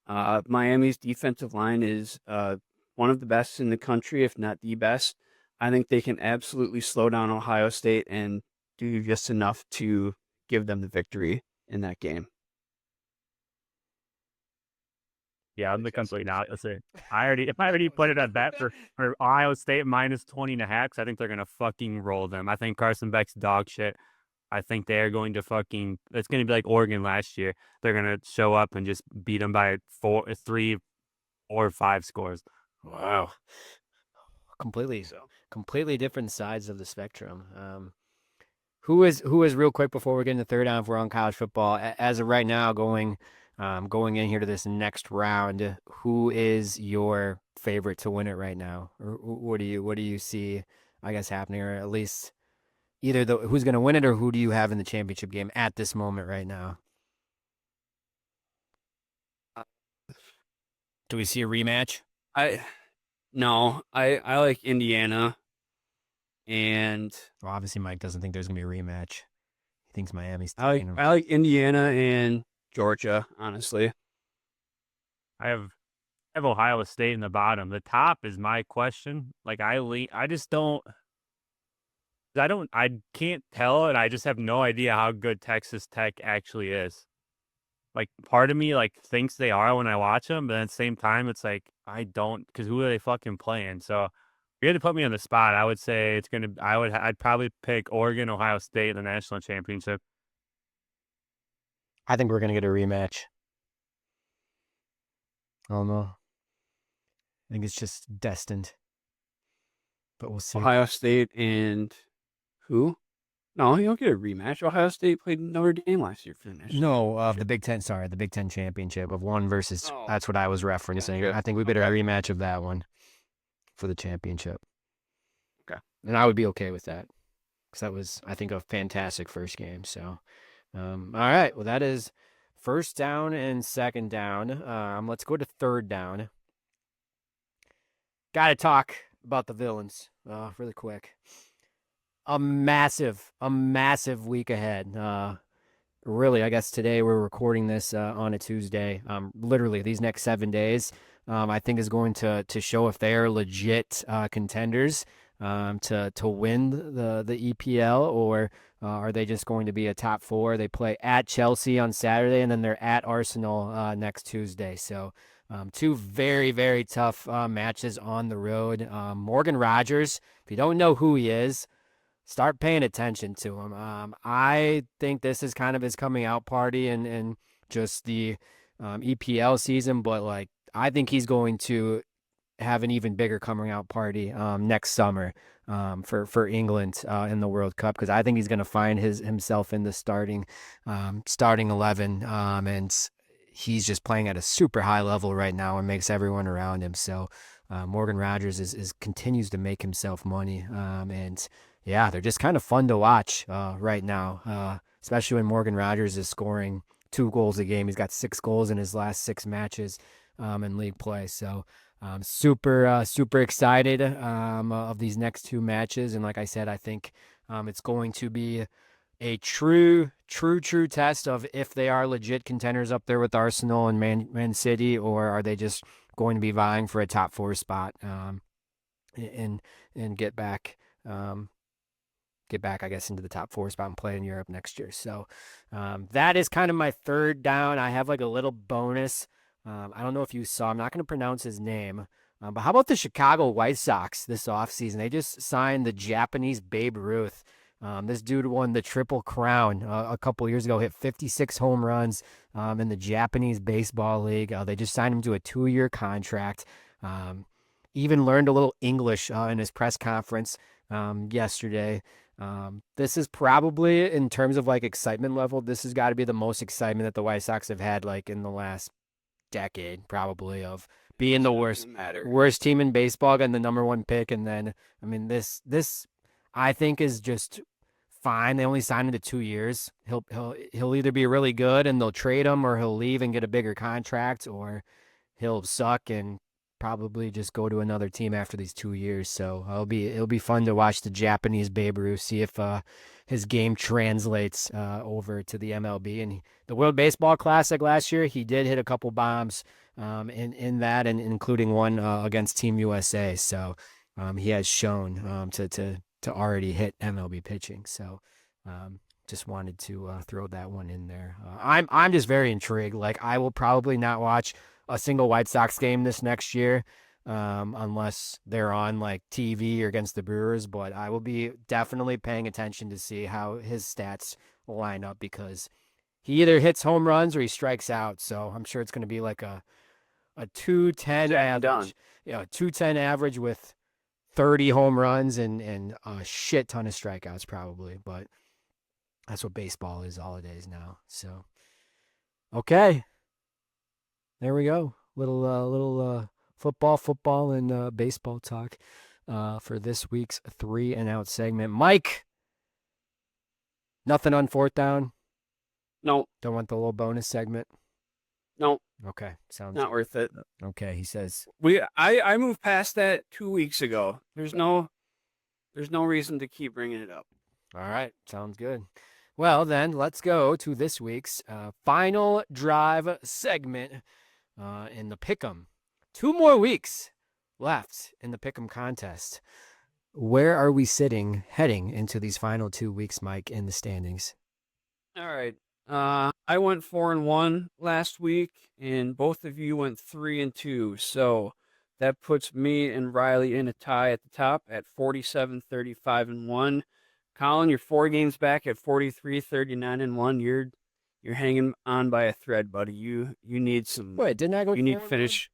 Miami's defensive line is one of the best in the country, if not the best. I think they can absolutely slow down Ohio State and do just enough to give them the victory in that game. Yeah, I'm the complete opposite. I already put it at bet for Ohio State minus 20.5 because I think they're gonna fucking roll them. I think Carson Beck's dog shit. I think they are going to fucking. It's going to be like Oregon last year. They're going to show up and just beat them by 3 or 5 scores. Wow. Completely different sides of the spectrum. Who is real quick before we get into third down if we're on college football as of right now going in here to this next round, who is your favorite to win it right now? Or what do you see, I guess, happening, or at least either who's going to win it or who do you have in the championship game at this moment right now? Do we see a rematch? I like Indiana, and Well, obviously Mike doesn't think there's going to be a rematch. He thinks Miami's I taking him. like Indiana and Georgia, honestly. I have Ohio State in the bottom. The top is my question. Like I just don't. I can't tell, and I just have no idea how good Texas Tech actually is. Like, part of me, like, thinks they are when I watch them, but at the same time, it's like, I don't, because who are they fucking playing? So, if you had to put me on the spot, I would say I'd probably pick Oregon, Ohio State in the national championship. I think we're going to get a rematch. I don't know. I think it's just destined. But we'll see. Ohio State and who? No, you don't get a rematch. Ohio State played Notre Dame last year for the national. No, of the Big Ten. Sorry, the Big Ten championship of one versus. Oh. That's what I was referencing. Gotcha. I think we better a rematch of that one for the championship. Okay. And I would be okay with that because that was, I think, a fantastic first game. So, all right. Well, that is first down and second down. Let's go to third down. Got to talk about the villains really quick. A massive week ahead. Really, I guess today we're recording this on a Tuesday. Literally, these next 7 days, I think is going to show if they are legit contenders to win the EPL, or are they just going to be a top four? They play at Chelsea on Saturday, and then they're at Arsenal next Tuesday. So. Two very, very tough matches on the road. Morgan Rogers, if you don't know who he is, start paying attention to him. I think this is kind of his coming out party and just the EPL season, but like I think he's going to have an even bigger coming out party next summer for England in the World Cup, because I think he's going to find himself in the starting 11, and he's just playing at a super high level right now and makes everyone around him. So Morgan Rogers is continues to make himself money, and yeah, they're just kind of fun to watch right now, especially when Morgan Rogers is scoring 2 goals a game. He's got 6 goals in his last 6 matches in league play. So super excited of these next 2 matches. And like I said, I think it's going to be a true test of if they are legit contenders up there with Arsenal and Man City, or are they just going to be vying for a top 4 spot and get back, I guess, into the top 4 spot and play in Europe next year. So that is kind of my third down. I have like a little bonus. I don't know if you saw, I'm not going to pronounce his name, but how about the Chicago White Sox this offseason? They just signed the Japanese Babe Ruth. This dude won the Triple Crown a couple years ago, hit 56 home runs in the Japanese Baseball League. They just signed him to a 2-year contract. Even learned a little English in his press conference yesterday. This is probably, in terms of like excitement level, this has got to be the most excitement that the White Sox have had like in the last decade, probably, of being the worst team in baseball, getting the #1 pick. And then, I mean, this I think is just fine. They only signed him to 2 years. He'll either be really good and they'll trade him, or he'll leave and get a bigger contract, or he'll suck and probably just go to another team after these 2 years. So it'll be fun to watch the Japanese Babe Ruth, see if his game translates over to the MLB. And the World Baseball Classic last year, he did hit a couple bombs in that, and including one against Team USA. So he has shown to already hit MLB pitching. So just wanted to throw that one in there. I'm just very intrigued. Like, I will probably not watch a single White Sox game this next year, unless they're on like TV or against the Brewers. But I will be definitely paying attention to see how his stats line up, because he either hits home runs or he strikes out. So I'm sure it's going to be like a 210 average. Yeah, 210 average with 30 home runs and a shit ton of strikeouts probably. But that's what baseball is all it is now. So okay, there we go. Little football and baseball talk for this week's 3 and Out segment. Mike, nothing on fourth down. No, Don't want the little bonus segment. no, Okay, sounds not worth it. okay. He says I moved past that 2 weeks ago. There's no reason to keep bringing it up. all right, sounds good. Well, then let's go to this week's final drive segment in the Pick'em. 2 more weeks left in the Pick'em contest. Where are we sitting heading into these final 2 weeks, Mike, in the standings? All right. I went 4-1 last week, and both of you went 3-2. So that puts me and Riley in a tie at the top at 47, 35, and 1. Collin, you're 4 games back at 43, 39, and 1. You're hanging on by a thread, buddy. You need some. Wait, didn't I go? You need to finish.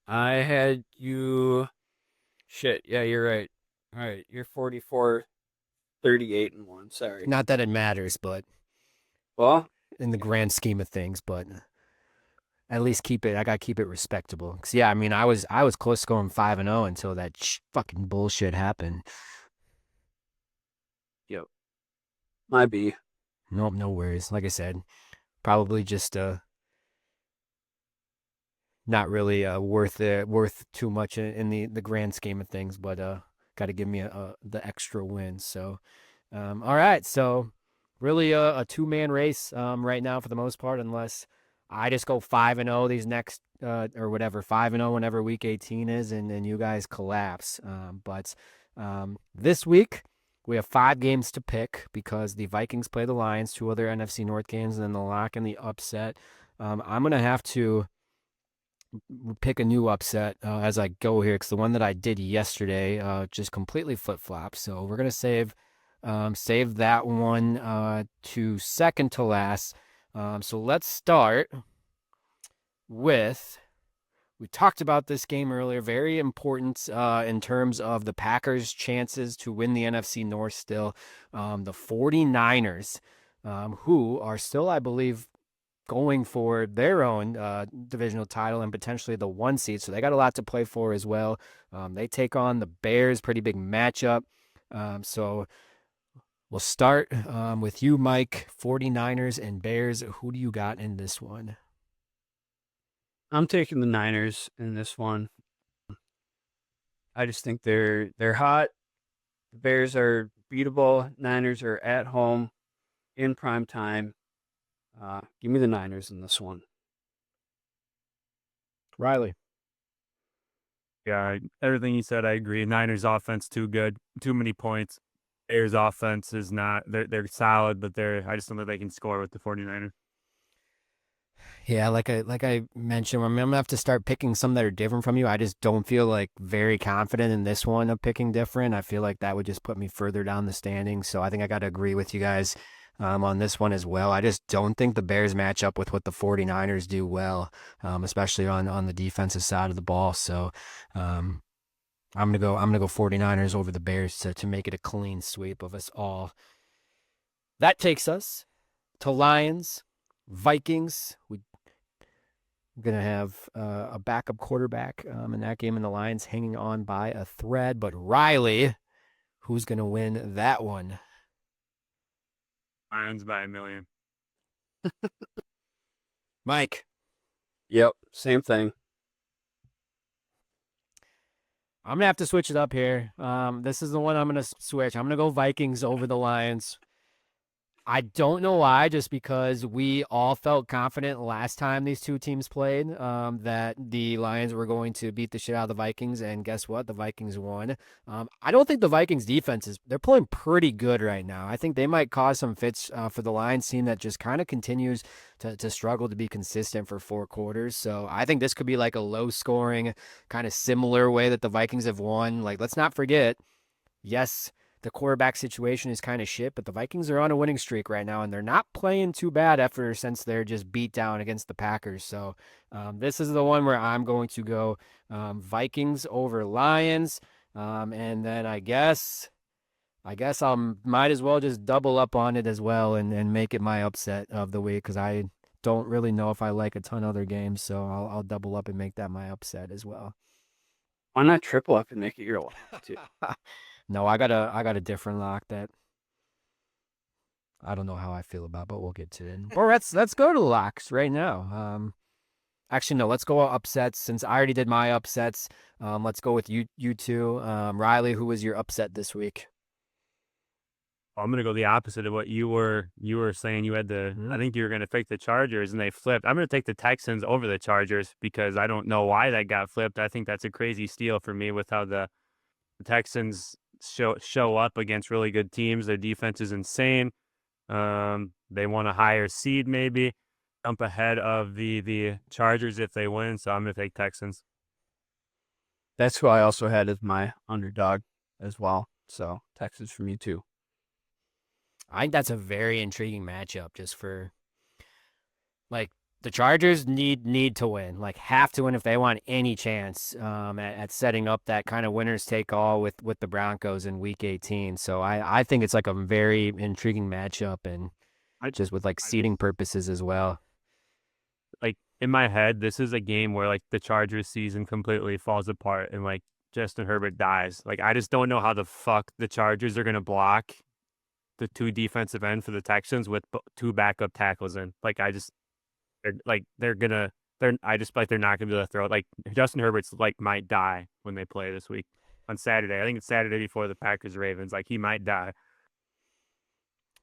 I had you. Shit. Yeah, you're right. All right, you're 44, 38, and 1. Sorry. Not that it matters, but Well, in the grand scheme of things, but at least keep it. I gotta keep it respectable. Cause yeah, I mean, I was close to going 5-0 until that fucking bullshit happened. yep. My B. Nope, no worries. Like I said, probably just not really worth too much in the grand scheme of things, but got to give me the extra win. So, all right. So, really a 2-man race right now for the most part, unless I just go 5-0 these next or whatever 5-0 whenever week 18 is, and you guys collapse. But this week we have 5 games to pick because the Vikings play the Lions, 2 other NFC North games, and then the lock and the upset. I'm gonna have to pick a new upset as I go here, because the one that I did yesterday just completely flip-flopped. So we're gonna save that one to second to last. So let's start with, we talked about this game earlier, very important in terms of the Packers' chances to win the NFC North still. The 49ers, who are still, I believe, going for their own divisional title and potentially the 1 seed. So they got a lot to play for as well. They take on the Bears, pretty big matchup. So we'll start with you, Mike. 49ers and Bears. Who do you got in this one? I'm taking the Niners in this one. I just think they're hot. The Bears are beatable. Niners are at home in prime time. Give me the Niners in this one. Riley. Yeah, everything you said, I agree. Niners offense too good, too many points. Bears offense is not. They're solid, but I just don't think they can score with the 49ers. Yeah, like I mentioned, I'm gonna have to start picking some that are different from you. I just don't feel like very confident in this one of picking different. I feel like that would just put me further down the standings. So I think I got to agree with you guys on this one as well. I just don't think the Bears match up with what the 49ers do well, especially on the defensive side of the ball. So I'm gonna go 49ers over the Bears to make it a clean sweep of us all. That takes us to Lions, Vikings. We're going to have a backup quarterback in that game, and the Lions hanging on by a thread. But Riley, who's going to win that one? Lions by 1 million. Mike. Yep, same thing. I'm going to have to switch it up here. This is the one I'm going to switch. I'm going to go Vikings over the Lions. I don't know why, just because we all felt confident last time these two teams played, that the Lions were going to beat the shit out of the Vikings, and guess what? The Vikings won. I don't think the Vikings defense they're playing pretty good right now. I think they might cause some fits for the Lions team that just kind of continues to struggle to be consistent for 4 quarters. So I think this could be like a low scoring, kind of similar way that the Vikings have won. Like, let's not forget, yes, the quarterback situation is kind of shit, but the Vikings are on a winning streak right now, and they're not playing too bad ever since they're just beat down against the Packers. So this is the one where I'm going to go Vikings over Lions, and then I guess I'll might as well just double up on it as well and make it my upset of the week, because I don't really know if I like a ton of other games, so I'll double up and make that my upset as well. Why not triple up and make it your lock too? No, I got a different lock that I don't know how I feel about, but we'll get to it. Or let's go to locks right now. Actually, no, let's go upsets since I already did my upsets. Let's go with you two. Riley, who was your upset this week? I'm gonna go the opposite of what you were saying. You had I think you were gonna take the Chargers and they flipped. I'm gonna take the Texans over the Chargers because I don't know why that got flipped. I think that's a crazy steal for me with how the Texans show up against really good teams. Their defense is insane. They want a higher seed, maybe jump ahead of the Chargers if they win. So I'm gonna take Texans. That's who I also had as my underdog as well. So Texas for me too. I think that's a very intriguing matchup. Just for like the Chargers need to win, like have to win if they want any chance at setting up that kind of winners take all with the Broncos in Week 18. So I think it's like a very intriguing matchup, and just with like seeding purposes as well. Like in my head, this is a game where like the Chargers season completely falls apart and like Justin Herbert dies. Like I just don't know how the fuck the Chargers are gonna block the two defensive end for the Texans with two backup tackles in. Like I just I just like they're not gonna be able to throw it. Like Justin Herbert's like might die when they play this week on Saturday. I think it's Saturday before the Packers Ravens. Like he might die.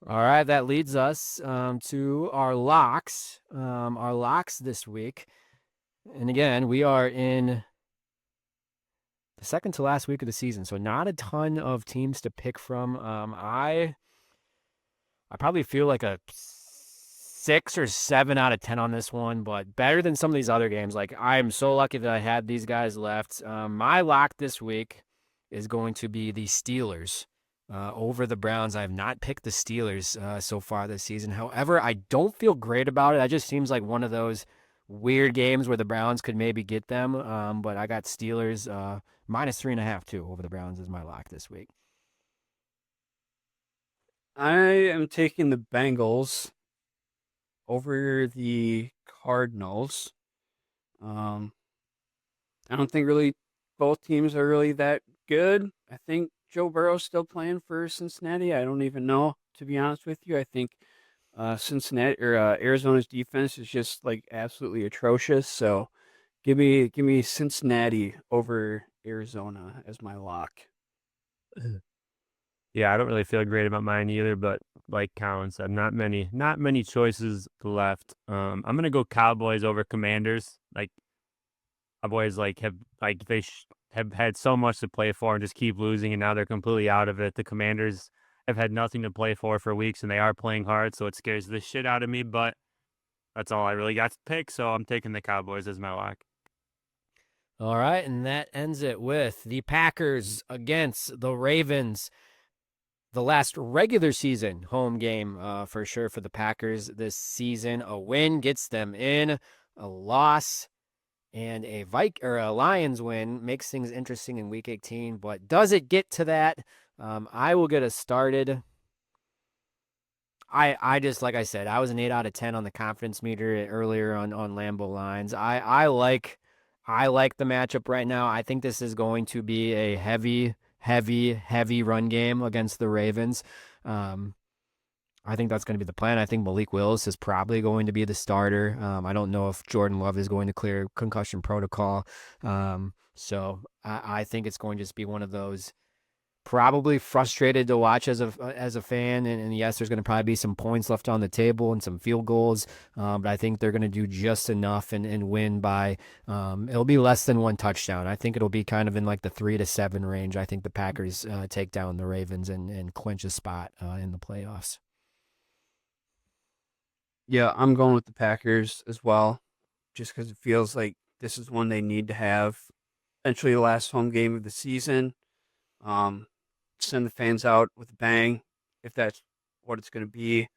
All right, that leads us to our locks. Our locks this week, and again, we are in the second to last week of the season, so not a ton of teams to pick from. I probably feel like a 6 or 7 out of 10 on this one, but better than some of these other games. Like, I am so lucky that I had these guys left. My lock this week is going to be the Steelers over the Browns. I have not picked the Steelers so far this season. However, I don't feel great about it. That just seems like one of those weird games where the Browns could maybe get them. But I got Steelers minus 3.5 too over the Browns as my lock this week. I am taking the Bengals over the Cardinals. I don't think really both teams are really that good. I think Joe Burrow's still playing for Cincinnati. I don't even know, to be honest with you. I think Cincinnati or Arizona's defense is just like absolutely atrocious. So give me Cincinnati over Arizona as my lock. Yeah, I don't really feel great about mine either, but like Colin said, not many choices left. I'm gonna go Cowboys over Commanders. Like Cowboys have had so much to play for and just keep losing, and now they're completely out of it. The Commanders have had nothing to play for weeks, and they are playing hard, so it scares the shit out of me. But that's all I really got to pick, so I'm taking the Cowboys as my lock. All right, and that ends it with the Packers against the Ravens. The last regular season home game for sure for the Packers this season. A win gets them in, a loss and a Lions win makes things interesting in Week 18. But does it get to that? I will get us started. I just, like I said, I was an 8 out of 10 on the confidence meter earlier on Lambeau Lines. I like the matchup right now. I think this is going to be a heavy run game against the Ravens. I think that's going to be the plan. I think Malik Willis is probably going to be the starter. I don't know if Jordan Love is going to clear concussion protocol. So I think it's going to just be one of those probably frustrated to watch as a fan, and yes, there's going to probably be some points left on the table and some field goals, but I think they're going to do just enough and win by it'll be less than one touchdown. I think it'll be kind of in like the 3-7 range. I think the Packers take down the Ravens and clinch a spot in the playoffs. Yeah, I'm going with the Packers as well, just because it feels like this is one they need to have. Essentially, the last home game of the season. Send the fans out with a bang, if that's what it's going to be.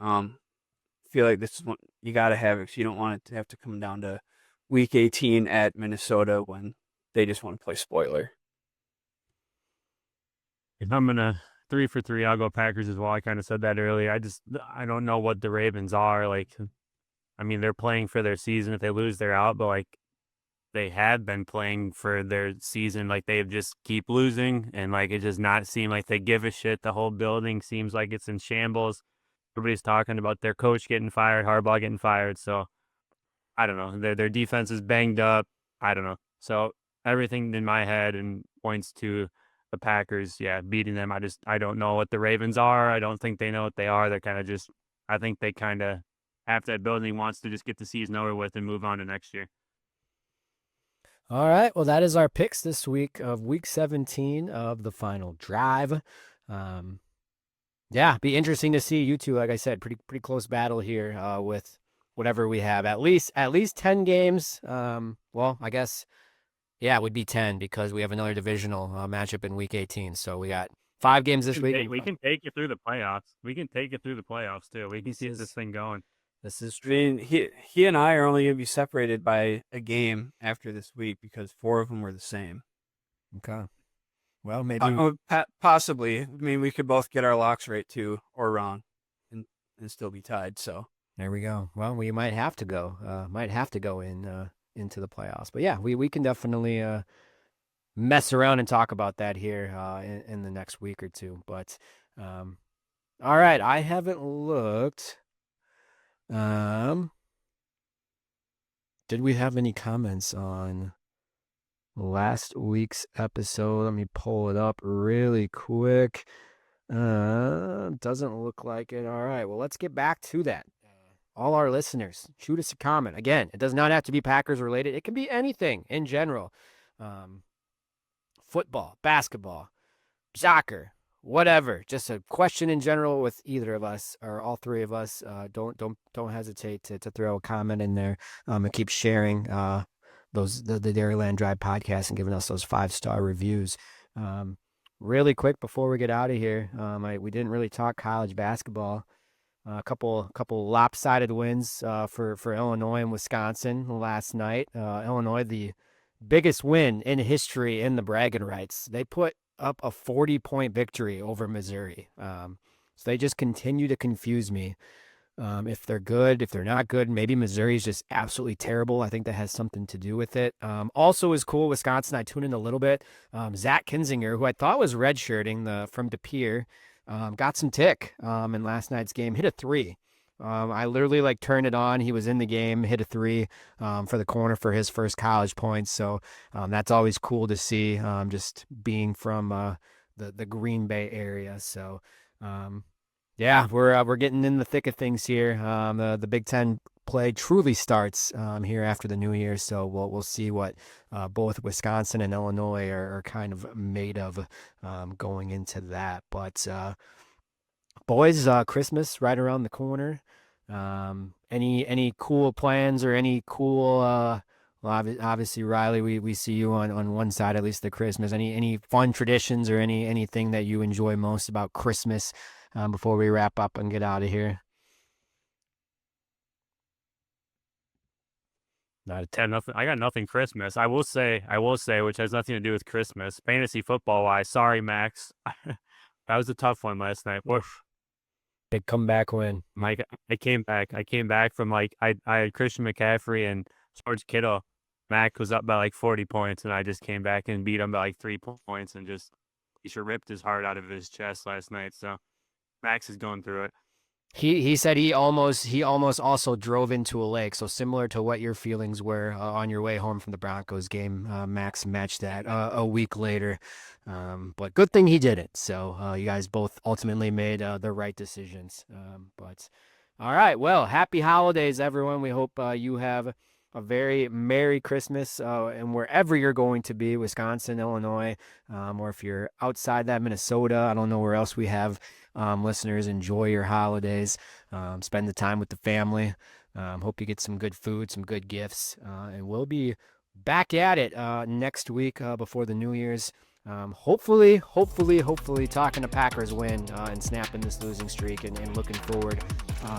Feel like this is what you got to have it, because you don't want it to have to come down to Week 18 at Minnesota when they just want to play spoiler. If I'm gonna 3 for 3, I'll go Packers as well. I kind of said that earlier. I don't know what the Ravens are like. I mean, they're playing for their season. If they lose, they're out. But like, they have been playing for their season. Like, they just keep losing, and like it does not seem like they give a shit. The whole building seems like it's in shambles. Everybody's talking about their coach getting fired, Harbaugh getting fired. So I don't know. Their defense is banged up. I don't know. So everything in my head and points to the Packers, beating them. I don't know what the Ravens are. I don't think they know what they are. They're kind of just, I think they kind of, half that building wants to just get the season over with and move on to next year. All right. Well, that is our picks this week of Week 17 of the final drive. Be interesting to see you two. Like I said, pretty close battle here with whatever we have. At least 10 games. Well, I guess, it would be 10 because we have another divisional matchup in Week 18. So we got 5 games this week. We can take you through the playoffs. We can take you through the playoffs too. We can see this thing going. This is I mean, he and I are only going to be separated by a game after this week because 4 of them were the same. okay. Well, maybe possibly. I mean, we could both get our locks right too, or wrong, and still be tied. So there we go. Well, we might have to go. Into the playoffs. But we can definitely mess around and talk about that here in the next week or two. But all right, I haven't looked. Did we have any comments on last week's episode? Let me pull it up really quick. Doesn't look like it. All right, well, let's get back to that. All our listeners, shoot us a comment. Again, it does not have to be Packers related. It can be anything in general. Football, basketball, soccer, whatever. Just a question in general with either of us or all three of us. Don't hesitate to throw a comment in there and keep sharing the Dairyland Drive podcast and giving us those 5-star reviews. Really quick before we get out of here, we didn't really talk college basketball. A couple lopsided wins for Illinois and Wisconsin last night. Illinois, the biggest win in history in the bragging rights. They put up a 40-point victory over Missouri. So they just continue to confuse me. If they're good, if they're not good, maybe Missouri's just absolutely terrible. I think that has something to do with it. Also is cool, Wisconsin, I tuned in a little bit. Zach Kinzinger, who I thought was redshirting from De Pere, got some tick in last night's game, hit a 3. I literally turned it on. He was in the game, hit a 3 for the corner for his first college points. So that's always cool to see, just being from the Green Bay area. So we're getting in the thick of things here. The Big Ten play truly starts here after the new year. So we'll see what both Wisconsin and Illinois are kind of made of going into that. But boys, Christmas right around the corner. Any cool plans or any cool? Obviously, Riley, we see you on one side at least. The Christmas. Any fun traditions or anything that you enjoy most about Christmas? Before we wrap up and get out of here. Not a 10. Nothing. I got nothing Christmas. I will say, which has nothing to do with Christmas. Fantasy football wise, sorry, Max. That was a tough one last night. Oof. Big comeback win. Mike, I came back from I had Christian McCaffrey and George Kittle. Mac was up by 40 points, and I just came back and beat him by 3 points, and he ripped his heart out of his chest last night. So Max is going through it. He said he almost also drove into a lake. So similar to what your feelings were on your way home from the Broncos game. Max matched that a week later, but good thing he didn't. So you guys both ultimately made the right decisions. But all right, well, happy holidays, everyone. We hope you have a very Merry Christmas, and wherever you're going to be, Wisconsin, Illinois, or if you're outside that, Minnesota. I don't know where else we have listeners. Enjoy your holidays. Spend the time with the family. Hope you get some good food, some good gifts, and we'll be back at it next week before the New Year's. Hopefully talking to Packers win and snapping this losing streak and looking forward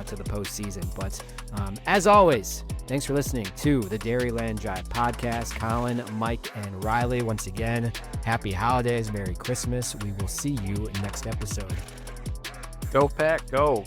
to the postseason. But as always, thanks for listening to the Dairyland Drive podcast. Collin, Mike, and Riley, once again, happy holidays, Merry Christmas. We will see you next episode. Go Pack, go.